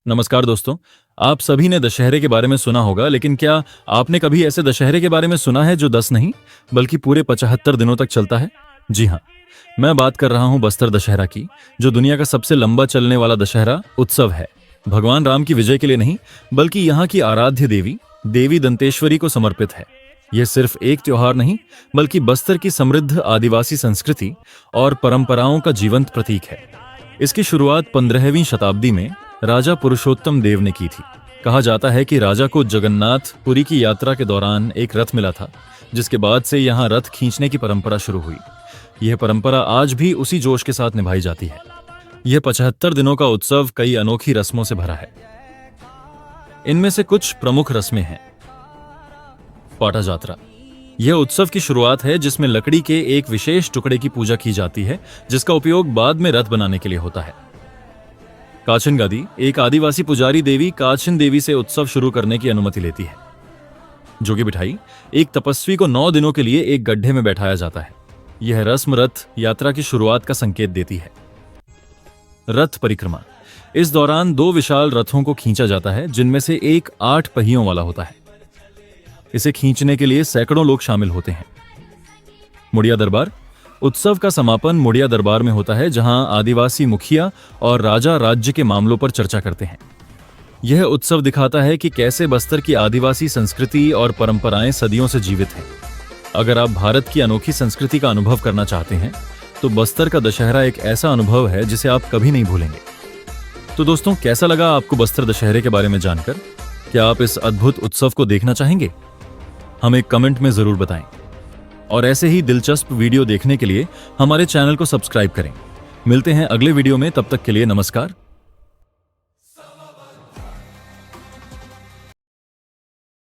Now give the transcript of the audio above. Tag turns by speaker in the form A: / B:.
A: नमस्कार दोस्तों। आप सभी ने दशहरे के बारे में सुना होगा, लेकिन क्या आपने कभी ऐसे दशहरे के बारे में सुना है जो 10 नहीं बल्कि पूरे 75 दिनों तक चलता है? जी हाँ, मैं बात कर रहा हूँ बस्तर दशहरा की, जो दुनिया का सबसे लंबा चलने वाला दशहरा उत्सव है। भगवान राम की विजय के लिए नहीं, बल्कि यहाँ की आराध्य देवी देवी दंतेश्वरी को समर्पित है। यह सिर्फ एक त्योहार नहीं, बल्कि बस्तर की समृद्ध आदिवासी संस्कृति और परंपराओं का जीवंत प्रतीक है। इसकी शुरुआत 15वीं शताब्दी में राजा पुरुषोत्तम देव ने की थी। कहा जाता है कि राजा को जगन्नाथ पुरी की यात्रा के दौरान एक रथ मिला था, जिसके बाद से यहाँ रथ खींचने की परंपरा शुरू हुई। यह परंपरा आज भी उसी जोश के साथ निभाई जाती है। यह 75 दिनों का उत्सव कई अनोखी रस्मों से भरा है। इनमें से कुछ प्रमुख रस्में हैं। पाटा जात्रा यह उत्सव की शुरुआत है, जिसमें लकड़ी के एक विशेष टुकड़े की पूजा की जाती है, जिसका उपयोग बाद में रथ बनाने के लिए होता है। काछन गादी एक आदिवासी पुजारी देवी काछन देवी से उत्सव शुरू करने की अनुमति लेती है। जोगी बिठाई एक तपस्वी को 9 दिनों के लिए एक गड्ढे में बैठाया जाता है। यह रस्म रथ यात्रा की शुरुआत का संकेत देती है। रथ परिक्रमा इस दौरान 2 विशाल रथों को खींचा जाता है, जिनमें से एक 8 पहियों वाला होता है। इसे खींचने के लिए सैकड़ों लोग शामिल होते हैं। मुड़िया दरबार उत्सव का समापन मुड़िया दरबार में होता है, जहां आदिवासी मुखिया और राजा राज्य के मामलों पर चर्चा करते हैं। यह उत्सव दिखाता है कि कैसे बस्तर की आदिवासी संस्कृति और परंपराएं सदियों से जीवित हैं। अगर आप भारत की अनोखी संस्कृति का अनुभव करना चाहते हैं, तो बस्तर का दशहरा एक ऐसा अनुभव है जिसे आप कभी नहीं भूलेंगे। तो दोस्तों, कैसा लगा आपको बस्तर दशहरे के बारे में जानकर? क्या आप इस अद्भुत उत्सव को देखना चाहेंगे? हमें कमेंट में जरूर बताएं। और ऐसे ही दिलचस्प वीडियो देखने के लिए हमारे चैनल को सब्सक्राइब करें। मिलते हैं अगले वीडियो में, तब तक के लिए नमस्कार।